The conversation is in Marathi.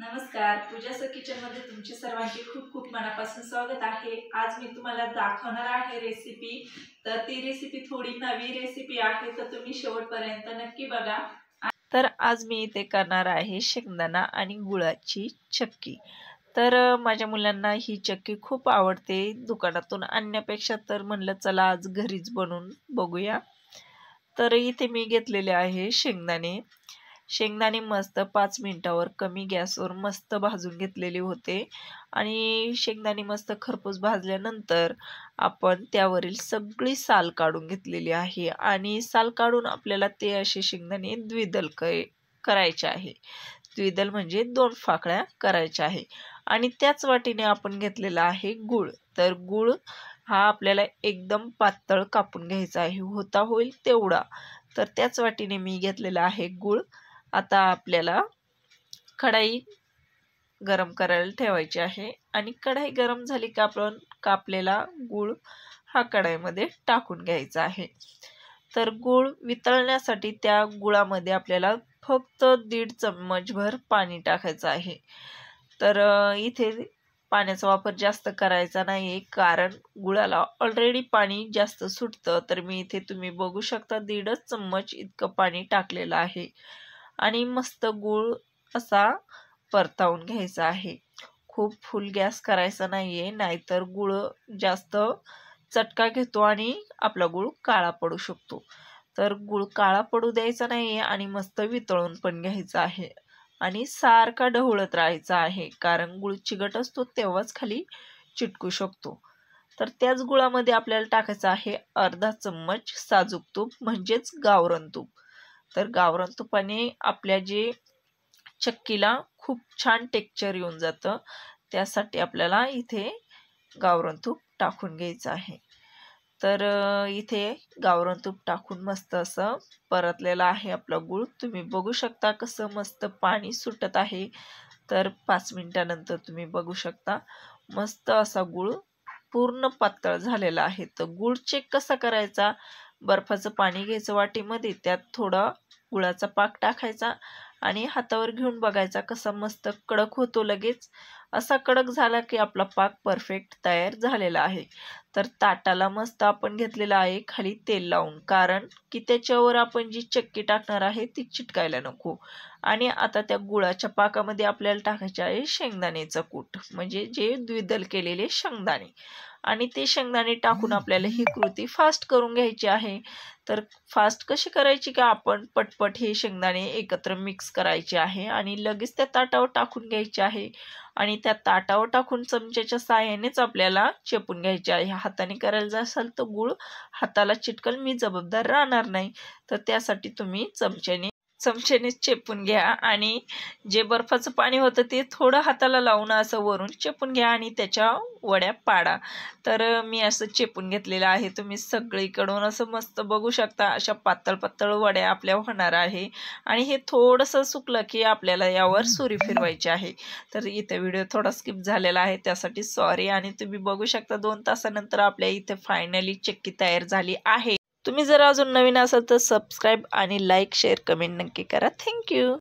नमस्कार, पूजाच किचन मध्ये तुमचे सर्वांचे खूप खूप मनापासून स्वागत आहे। आज मी तुम्हाला दाखवणार आहे रेसिपी। तर ती रेसिपी थोडी नवी रेसिपी आहे, तर तुम्ही शेवटपर्यंत नक्की बघा। तर आज मी इथे करणार आहे शेंगदाणा आणि गुळाची चक्की। तर माझ्या मुलांना ही चक्की खूप आवडते, दुकानातून आणण्यापेक्षा तर म्हणलं चला आज घरीच बनवून बघूया। तर इथे मी घेतलेले आहे शेंगदाणे मस्त 5 मिनिटावर कमी गॅसवर मस्त भाजून घेतलेले होते आणि शेंगदाणे मस्त खरपूस भाजल्यानंतर आपण त्यावरील सगळी साल काढून घेतलेली आहे आणि साल काढून आपल्याला ते असे शेंगदाणे द्विदल करायचे आहे। द्विदल म्हणजे 2 फाकड्या करायच्या आहे आणि त्याच वाटीने आपण घेतलेला आहे गूळ। तर गूळ हा आपल्याला एकदम पातळ कापून घ्यायचा आहे, होता होईल तेवढा। तर त्याच वाटीने मी घेतलेला आहे गूळ। आता आपल्याला कढाई गरम करायला ठेवायची आहे आणि कढाई गरम झाली का आपण कापलेला गूळ हा कढाईमध्ये टाकून घ्यायचा आहे। तर गूळ वितळण्यासाठी त्या गुळामध्ये आपल्याला फक्त 1.5 चम्मचभर पाणी टाकायचं आहे। तर इथे पाण्याचा वापर जास्त करायचा नाही, कारण गुळाला ऑलरेडी पाणी जास्त सुटतं। तर मी इथे तुम्ही बघू शकता 1.5 चम्मच इतकं पाणी टाकलेलं आहे आणि मस्त गूळ असा परतावून घ्यायचा आहे। खूप फुल गॅस करायचा नाहीये, नाहीतर गूळ जास्त चटका घेतो आणि आपला गूळ काळा पडू शकतो। तर गूळ काळा पडू द्यायचा नाहीये आणि मस्त वितळून पण घ्यायचा आहे आणि सारखा ढवळत राहायचा आहे, कारण गूळ चिकट असतो तेव्हाच खाली चिटकू शकतो। तर त्याच गुळामध्ये आपल्याला टाकायचं आहे अर्धा चम्मच साजूक तूप म्हणजेच गावरान तूप। तर गावरान तुपाने आपल्या जे चक्कीला खूप छान टेक्स्चर येऊन जातं, त्यासाठी आपल्याला इथे गावरान तूप टाकून घ्यायचं आहे। तर इथे गावरान तूप टाकून मस्त असं परतलेलं आहे आपला गूळ। तुम्ही बघू शकता कसं मस्त पाणी सुटत आहे। तर 5 मिनिटानंतर तुम्ही बघू शकता मस्त असा गूळ पूर्ण पातळ झालेला आहे। तर गूळ चेक कसा करायचा, बर्फाचं पाणी घ्यायचं वाटीमध्ये, त्यात थोडा गुळाचा पाक टाकायचा आणि हातावर घेऊन बघायचा कसा मस्त कडक होतो लगेच। असा कडक झाला की आपला पाक परफेक्ट तयार झालेला आहे। तर ताटाला मस्त आपण घेतलेला आहे खाली तेल लावून, कारण की त्याच्यावर आपण जी चक्की टाकणार आहे ती चिटकायला नको। आणि आता त्या गुळाच्या पाकामध्ये आपल्याला टाकायचे आहे शेंगदाण्याचं कूट, म्हणजे जे द्विदल केलेले शेंगदाणे, आणि ते शेंगदाणे टाकून आपल्याला ही कृती फास्ट करून घ्यायची आहे। तर फास्ट कशी करायची का, आपण पटपट हे शेंगदाणे एकत्र मिक्स करायचे आहे आणि लगेच त्या ताटावर टाकून घ्यायचे आहे आणि त्या ताटावर टाकून चमच्याच्या साहाय्यानेच आपल्याला चेपून घ्यायचे आहे। हाताने करायला असाल तर गूळ हाताला चिटकल, मी जबाबदार राहणार नाही। तर त्यासाठी तुम्ही चमच्याने चेपून घ्या आणि जे बर्फाचं पाणी होतं ते थोडं हाताला लावून असं वरून चेपून घ्या आणि त्याच्या वड्या पाडा। तर मी असं चेपून घेतलेलं आहे, तुम्ही सगळीकडून असं मस्त बघू शकता अशा पातळ पातळ वड्या आपल्या होणार आहे। आणि हे थोडंसं सुकलं की आपल्याला यावर सुरी फिरवायची आहे। तर इथे व्हिडिओ थोडा स्किप झालेला आहे, त्यासाठी सॉरी। आणि तुम्ही बघू शकता 2 तासानंतर आपल्या इथे फायनली चक्की तयार झाली आहे। तुम्ही जर अजून नवीन असाल तर सबस्क्राईब आणि लाईक शेअर कमेंट नक्की करा। थँक्यू।